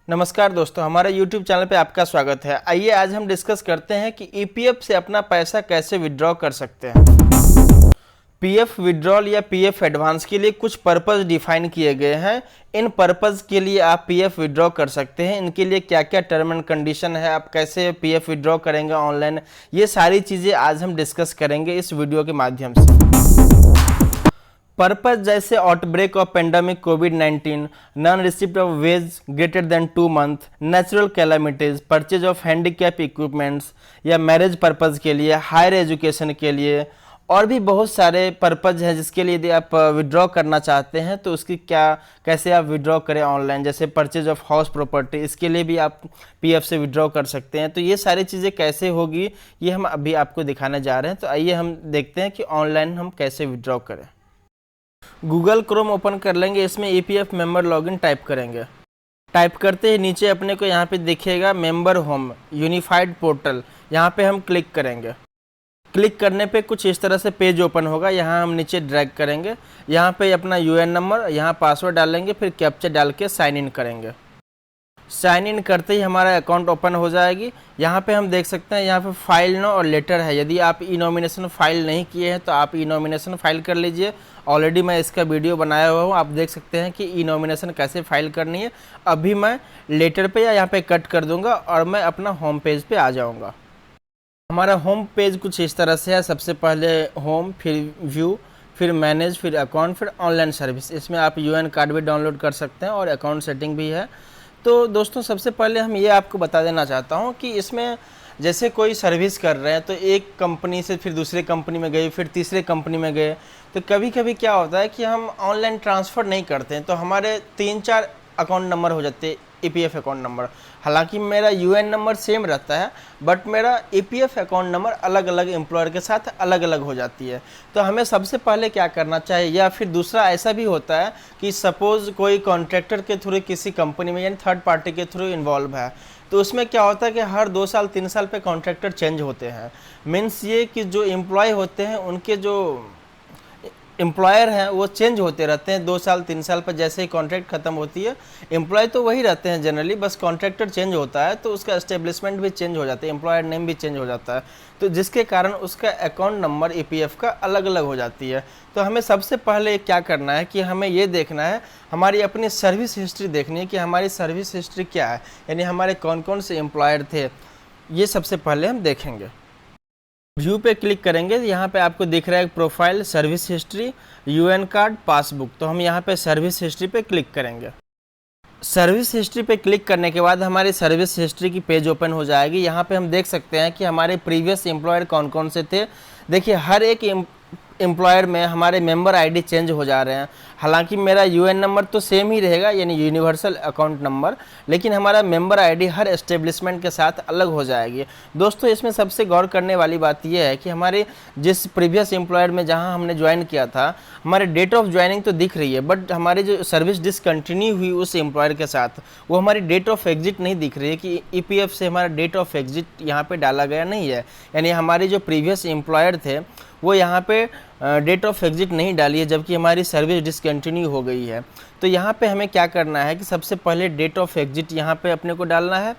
नमस्कार दोस्तों, हमारे YouTube चैनल पे आपका स्वागत है। आइए आज हम डिस्कस करते हैं कि ईपीएफ से अपना पैसा कैसे विड्रॉ कर सकते हैं। पीएफ विड्रॉल या पीएफ एडवांस के लिए कुछ पर्पस डिफाइन किए गए हैं। इन पर्पस के लिए आप पीएफ विड्रॉ कर सकते हैं। इनके लिए क्या क्या टर्म एंड कंडीशन है, आप कैसे पीएफ विड्रॉ करेंगे ऑनलाइन, ये सारी चीज़ें आज हम डिस्कस करेंगे इस वीडियो के माध्यम से। पर्पज जैसे outbreak of pandemic covid, non receipt of ways greater than 2 month, natural calamities, purchase of handicap equipments या मैरिज पर्पज़ के लिए, हायर एजुकेशन के लिए और भी बहुत सारे पर्पज हैं जिसके लिए यदि आप विड्रॉ करना चाहते हैं तो उसकी कैसे आप विड्रॉ करें ऑनलाइन। जैसे परचेज ऑफ हाउस प्रॉपर्टी, इसके लिए भी आप पीएफ से विड्रॉ कर सकते हैं। तो ये सारी चीज़ें कैसे होगी ये हम अभी आपको दिखाने जा रहे हैं। तो आइए हम देखते हैं कि ऑनलाइन हम कैसे विड्रॉ करें। गूगल क्रोम ओपन कर लेंगे, इसमें ईपीएफ मेंबर लॉगिन टाइप करेंगे। टाइप करते ही नीचे अपने को यहाँ पे दिखेगा मेंबर होम यूनिफाइड पोर्टल, यहाँ पे हम क्लिक करेंगे। क्लिक करने पे कुछ इस तरह से पेज ओपन होगा। यहाँ हम नीचे ड्रैग करेंगे, यहाँ पे अपना यूएन नंबर, यहाँ पासवर्ड डालेंगे, फिर कैप्चा डाल के साइन इन करेंगे। साइन इन करते ही हमारा अकाउंट ओपन हो जाएगी। यहाँ पे हम देख सकते हैं, यहाँ पे फाइल नो और लेटर है। यदि आप ई नॉमिनेशन फाइल नहीं किए हैं तो आप ई नॉमिनेशन फाइल कर लीजिए। ऑलरेडी मैं इसका वीडियो बनाया हुआ हूँ, आप देख सकते हैं कि ई नॉमिनेशन कैसे फाइल करनी है। अभी मैं लेटर पे या यहाँ पे कट कर दूंगा और मैं अपना होम पेज पे आ जाऊँगा। हमारा होम पेज कुछ इस तरह से है। सबसे पहले होम, फिर व्यू, फिर मैनेज, फिर अकाउंट, फिर ऑनलाइन सर्विस। इसमें आप यूएन कार्ड भी डाउनलोड कर सकते हैं और अकाउंट सेटिंग भी है। तो दोस्तों सबसे पहले हम ये आपको बता देना चाहता हूँ कि इसमें जैसे कोई सर्विस कर रहे हैं तो एक कंपनी से फिर दूसरे कंपनी में गए, फिर तीसरे कंपनी में गए, तो कभी कभी क्या होता है कि हम ऑनलाइन ट्रांसफ़र नहीं करते हैं तो हमारे 3-4 अकाउंट नंबर हो जाते हैं, ईपीएफ अकाउंट नंबर। हालांकि मेरा यूएन नंबर सेम रहता है बट मेरा ईपीएफ अकाउंट नंबर अलग अलग एम्प्लॉयर के साथ अलग अलग हो जाती है। तो हमें सबसे पहले क्या करना चाहिए, या फिर दूसरा ऐसा भी होता है कि सपोज़ कोई कॉन्ट्रैक्टर के थ्रू किसी कंपनी में यानी थर्ड पार्टी के थ्रू इन्वॉल्व है, तो उसमें क्या होता है कि हर 2 साल 3 साल पे कॉन्ट्रैक्टर चेंज होते हैं। मीन्स ये कि जो एम्प्लॉय होते हैं उनके जो एम्प्लॉयर हैं वो चेंज होते रहते हैं 2 साल 3 साल पर। जैसे ही कॉन्ट्रैक्ट ख़त्म होती है, एम्प्लॉय तो वही रहते हैं जनरली, बस कॉन्ट्रैक्टर चेंज होता है तो उसका एस्टेब्लिशमेंट भी चेंज हो जाता है, एम्प्लॉयर नेम भी चेंज हो जाता है, तो जिसके कारण उसका अकाउंट नंबर ईपीएफ का अलग अलग हो जाती है। तो हमें सबसे पहले क्या करना है कि हमें ये देखना है, हमारी अपनी सर्विस हिस्ट्री देखनी है कि हमारी सर्विस हिस्ट्री क्या है, यानी हमारे कौन कौन से एम्प्लॉयर थे, ये सबसे पहले हम देखेंगे। व्यू पे क्लिक करेंगे, यहाँ पे आपको दिख रहा है profile, service history, UN card, passbook. तो हम यहाँ पे सर्विस हिस्ट्री पे क्लिक करेंगे। सर्विस हिस्ट्री पे क्लिक करने के बाद हमारी सर्विस हिस्ट्री की पेज ओपन हो जाएगी। यहाँ पे हम देख सकते हैं कि हमारे प्रीवियस एम्प्लॉयर कौन कौन से थे। देखिए हर एक एम्प्लॉयर में हमारे मेंबर आईडी चेंज हो जा रहे हैं। हालांकि मेरा यूएन नंबर तो सेम ही रहेगा यानी यूनिवर्सल अकाउंट नंबर, लेकिन हमारा मेंबर आईडी हर एस्टेब्लिशमेंट के साथ अलग हो जाएगी। दोस्तों इसमें सबसे गौर करने वाली बात यह है कि हमारे जिस प्रीवियस एम्प्लॉयर में जहां हमने ज्वाइन किया था, हमारे डेट ऑफ ज्वाइनिंग तो दिख रही है बट हमारी जो सर्विस डिसकंटिन्यू हुई उस एम्प्लॉयर के साथ, वो हमारी डेट ऑफ एग्जिट नहीं दिख रही है कि ईपीएफ से हमारा डेट ऑफ एग्जिट यहाँ पर डाला गया नहीं है। यानी हमारे जो प्रीवियस एम्प्लॉयर थे वो यहाँ पे डेट ऑफ एग्जिट नहीं डाली है, जबकि हमारी सर्विस डिसकंटिन्यू हो गई है। तो यहाँ पे हमें क्या करना है कि सबसे पहले डेट ऑफ एग्जिट यहाँ पे अपने को डालना है।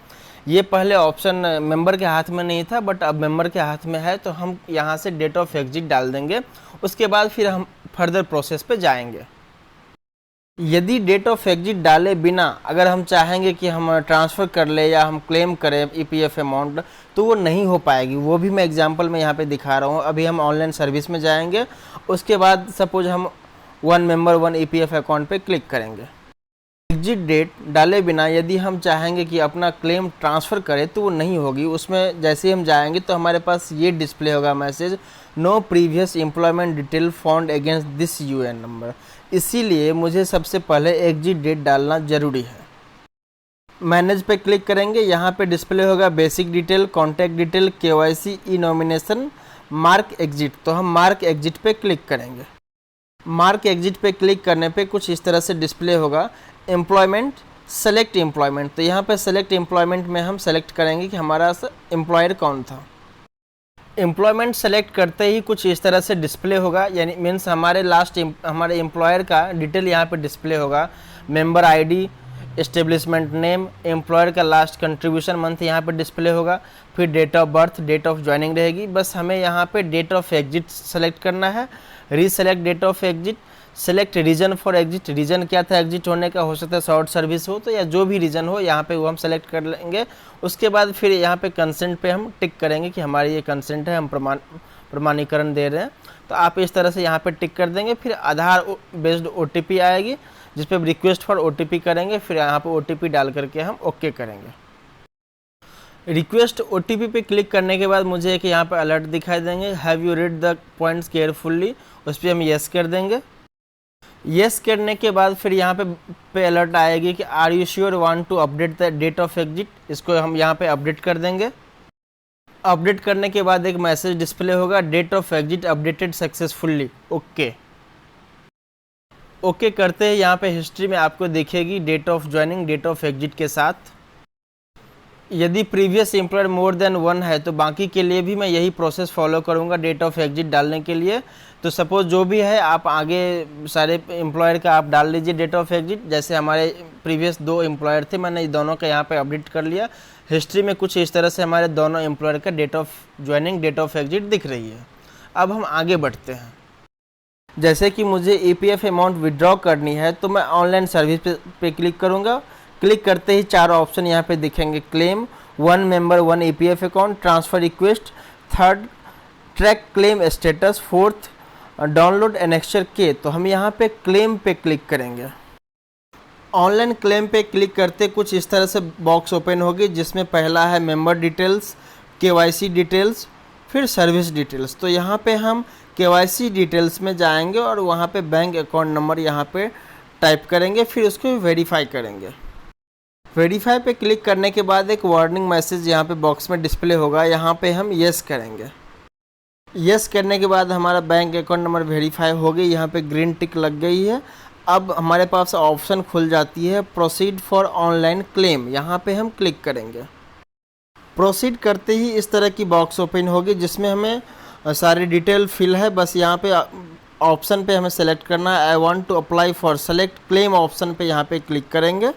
ये पहले ऑप्शन मेंबर के हाथ में नहीं था बट अब मेंबर के हाथ में है, तो हम यहाँ से डेट ऑफ एग्जिट डाल देंगे। उसके बाद फिर हम फर्दर प्रोसेस पे जाएंगे। यदि डेट ऑफ एग्जिट डाले बिना अगर हम चाहेंगे कि हम ट्रांसफ़र कर ले या हम क्लेम करें ईपीएफ अमाउंट, तो वो नहीं हो पाएगी। वो भी मैं एग्जांपल में यहाँ पे दिखा रहा हूँ। अभी हम ऑनलाइन सर्विस में जाएंगे, उसके बाद सपोज हम 1 मेंबर 1 ईपीएफ अकाउंट पे क्लिक करेंगे। एग्जिट डेट डाले बिना यदि हम चाहेंगे कि अपना क्लेम ट्रांसफ़र करें तो वो नहीं होगी। उसमें जैसे ही हम जाएंगे तो हमारे पास ये डिस्प्ले होगा message, no previous employment detail found against this UAN number. इसीलिए मुझे सबसे पहले एग्जिट डेट डालना ज़रूरी है। मैनेज पे क्लिक करेंगे, यहाँ पे डिस्प्ले होगा basic detail, contact detail, KYC, e nomination, mark exit. तो हम मार्क एग्जिट पे क्लिक करेंगे। मार्क एग्जिट पे क्लिक करने पे कुछ इस तरह से डिस्प्ले होगा एम्प्लॉयमेंट, सेलेक्ट एम्प्लॉयमेंट। तो यहाँ पे सेलेक्ट एम्प्लॉयमेंट में हम सेलेक्ट करेंगे कि हमारा एम्प्लॉयर कौन था। एम्प्लॉयमेंट सेलेक्ट करते ही कुछ इस तरह से डिस्प्ले होगा, यानी मीन्स हमारे हमारे एम्प्लॉयर का डिटेल यहाँ पे डिस्प्ले होगा, member ID, establishment name, employer का लास्ट कंट्रीब्यूशन मंथ यहाँ पे डिस्प्ले होगा, फिर date of birth, date of joining रहेगी। बस हमें यहाँ पे डेट ऑफ एग्जिट सेलेक्ट करना है, reselect date of exit, select reason for exit. Reason क्या था एग्जिट होने का, हो सकता है शॉर्ट सर्विस हो तो या जो भी रीजन हो यहाँ पे वो हम सेलेक्ट कर लेंगे। उसके बाद फिर यहाँ पे कंसेंट पे हम टिक करेंगे कि हमारी ये कंसेंट है, हम प्रमाणीकरण दे रहे हैं। तो आप इस तरह से यहाँ पे टिक कर देंगे। फिर आधार बेस्ड OTP आएगी जिस पे रिक्वेस्ट फॉर OTP करेंगे, फिर यहाँ पे OTP डाल करके हम ओके करेंगे। रिक्वेस्ट OTP पे क्लिक करने के बाद मुझे एक यहाँ पे अलर्ट दिखाई देंगे, have you read the points carefully, उस पर हम येस कर देंगे। येस करने के बाद फिर यहाँ पे अलर्ट आएगी कि are you sure want to update the date of exit, इसको हम यहाँ पे अपडेट कर देंगे। अपडेट करने के बाद एक मैसेज डिस्प्ले होगा, date of exit updated successfully, okay. Okay करते हैं यहाँ पे हिस्ट्री में आपको दिखेगी date of joining, date of exit के साथ। यदि प्रीवियस एम्प्लॉयर मोर देन 1 है तो बाकी के लिए भी मैं यही प्रोसेस फॉलो करूँगा डेट ऑफ एग्जिट डालने के लिए। तो सपोज़ जो भी है आप आगे सारे एम्प्लॉयर का आप डाल लीजिए डेट ऑफ एग्जिट। जैसे हमारे प्रीवियस 2 एम्प्लॉयर थे, मैंने दोनों का यहाँ पे अपडेट कर लिया। हिस्ट्री में कुछ इस तरह से हमारे दोनों एम्प्लॉयर का date of joining, date of exit दिख रही है। अब हम आगे बढ़ते हैं। जैसे कि मुझे EPF अमाउंट विड्रॉ करनी है तो मैं ऑनलाइन सर्विस पे क्लिक करूँगा। क्लिक करते ही 4 ऑप्शन यहाँ पे दिखेंगे, claim, 1 member 1 EPF account, transfer request, 3rd track claim status, 4th download annexure के। तो हम यहाँ पे क्लेम पे क्लिक करेंगे। ऑनलाइन क्लेम पे क्लिक करते कुछ इस तरह से बॉक्स ओपन होगी जिसमें पहला है मेंबर डिटेल्स, KYC डिटेल्स, फिर सर्विस डिटेल्स। तो यहाँ पे हम KYC डिटेल्स में जाएंगे और वहाँ पे बैंक अकाउंट नंबर यहाँ पे टाइप करेंगे, फिर उसको वेरीफाई करेंगे। वेरीफाई पे क्लिक करने के बाद एक वार्निंग मैसेज यहाँ पे बॉक्स में डिस्प्ले होगा, यहाँ पे हम येस करेंगे। येस करने के बाद हमारा बैंक अकाउंट नंबर वेरीफाई हो गई, यहाँ पे ग्रीन टिक लग गई है। अब हमारे पास ऑप्शन खुल जाती है प्रोसीड फॉर ऑनलाइन क्लेम, यहाँ पे हम क्लिक करेंगे। प्रोसीड करते ही इस तरह की बॉक्स ओपन होगी जिसमें हमें सारी डिटेल फिल है। बस यहाँ पे ऑप्शन पे हमें सेलेक्ट करना है, I want to apply for, select claim option पे यहाँ पे क्लिक करेंगे।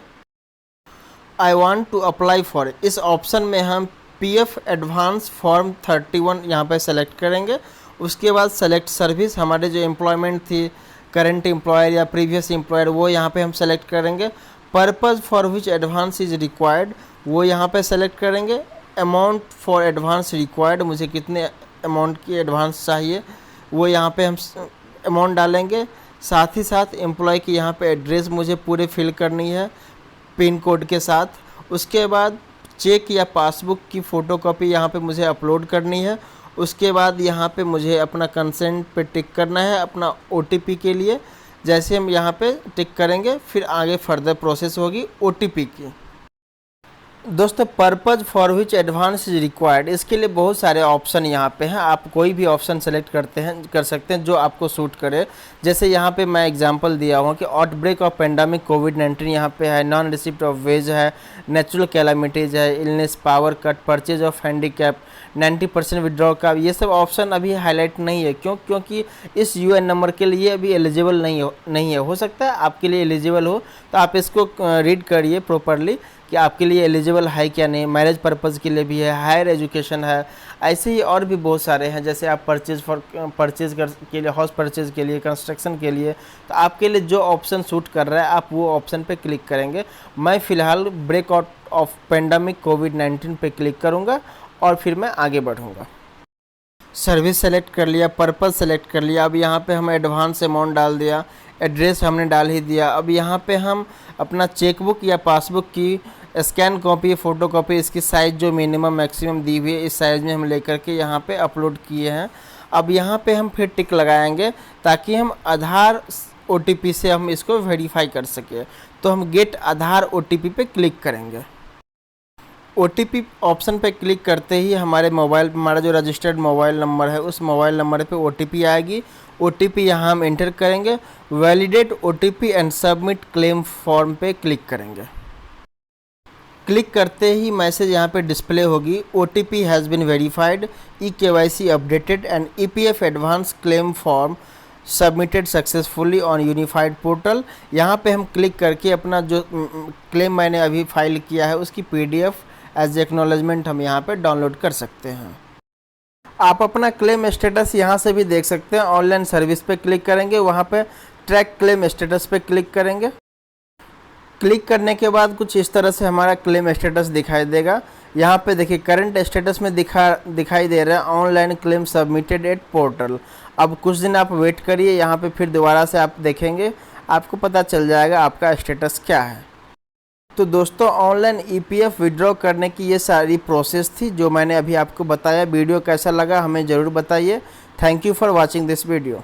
I want to apply for, इस ऑप्शन में हम PF एडवांस फॉर्म 31 यहाँ पे सेलेक्ट करेंगे। उसके बाद सेलेक्ट सर्विस, हमारे जो एम्प्लॉयमेंट थी, करंट एम्प्लॉयर या प्रीवियस एम्प्लॉयर, वो यहाँ पे हम सेलेक्ट करेंगे। Purpose for which advance is required, वो यहाँ पे सेलेक्ट करेंगे। अमाउंट फॉर एडवांस रिक्वायर्ड, मुझे कितने अमाउंट की एडवांस चाहिए, वो यहाँ पे हम अमाउंट डालेंगे। साथ ही साथ एम्प्लॉय की यहाँ पे एड्रेस मुझे पूरे फिल करनी है पिन कोड के साथ। उसके बाद चेक या पासबुक की फ़ोटोकॉपी यहाँ पे मुझे अपलोड करनी है। उसके बाद यहाँ पे मुझे अपना कंसेंट पे टिक करना है अपना OTP के लिए। जैसे हम यहाँ पे टिक करेंगे फिर आगे फर्दर प्रोसेस होगी OTP की। दोस्तों, purpose for which advance is required, इसके लिए बहुत सारे ऑप्शन यहाँ पे हैं। आप कोई भी ऑप्शन सेलेक्ट कर सकते हैं जो आपको सूट करे। जैसे यहाँ पे मैं एग्जांपल दिया हुआ कि आउटब्रेक ऑफ पेंडेमिक कोविड-19 यहाँ पे है, नॉन रिसिप्ट ऑफ वेज है, नेचुरल कैलामिटीज़ है, illness, power cut, purchase of handicap, 90% withdraw का, ये सब ऑप्शन अभी हाईलाइट नहीं है। क्योंकि इस UN नंबर के लिए अभी एलिजिबल नहीं है। हो सकता है आपके लिए एलिजिबल हो, तो आप इसको रीड करिए प्रॉपरली कि आपके लिए एलिजिबल है क्या नहीं। मैरिज पर्पज़ के लिए भी है, हायर एजुकेशन है, ऐसे ही और भी बहुत सारे हैं। जैसे आप परचेज के लिए, हाउस परचेज के लिए, कंस्ट्रक्शन के लिए, तो आपके लिए जो ऑप्शन सूट कर रहा है आप वो ऑप्शन पे क्लिक करेंगे। मैं फ़िलहाल ब्रेक आउट ऑफ पेंडेमिक कोविड-19 पे क्लिक करूँगा और फिर मैं आगे बढ़ूँगा। सर्विस सेलेक्ट कर लिया, पर्पज़ सेलेक्ट कर लिया। अब यहाँ पे हम एडवांस अमाउंट डाल दिया, एड्रेस हमने डाल ही दिया। अब यहाँ पे हम अपना चेकबुक या पासबुक की स्कैन कॉपी, फ़ोटो कॉपी, इसकी साइज़ जो मिनिमम मैक्सिमम दी हुई है इस साइज़ में हम लेकर के यहाँ पे अपलोड किए हैं। अब यहाँ पे हम फिर टिक लगाएंगे ताकि हम आधार OTP से हम इसको वेरीफाई कर सकें। तो हम गेट आधार OTP पे क्लिक करेंगे। OTP ऑप्शन पे क्लिक करते ही हमारा जो रजिस्टर्ड मोबाइल नंबर है उस मोबाइल नंबर पे OTP आएगी। OTP यहाँ हम एंटर करेंगे, validate OTP and submit claim form पे क्लिक करेंगे। क्लिक करते ही मैसेज यहाँ पे डिस्प्ले होगी, OTP has been verified, EKYC updated and EPF advance claim form submitted successfully on unified portal. यहाँ पे हम क्लिक करके अपना जो क्लेम मैंने अभी फाइल किया है उसकी PDF एज एक्नॉलेजमेंट हम यहाँ पे डाउनलोड कर सकते हैं। आप अपना क्लेम स्टेटस यहाँ से भी देख सकते हैं। ऑनलाइन सर्विस पे क्लिक करेंगे, वहाँ पे ट्रैक क्लेम स्टेटस पे क्लिक करेंगे। क्लिक करने के बाद कुछ इस तरह से हमारा क्लेम स्टेटस दिखाई देगा। यहाँ पे देखिए करंट स्टेटस में दिखाई दे रहा है online claim submitted at portal. अब कुछ दिन आप वेट करिए, यहाँ पे फिर दोबारा से आप देखेंगे, आपको पता चल जाएगा आपका स्टेटस क्या है। तो दोस्तों ऑनलाइन EPF विड्रॉ करने की ये सारी प्रोसेस थी जो मैंने अभी आपको बताया। वीडियो कैसा लगा हमें ज़रूर बताइए। Thank you for watching this video.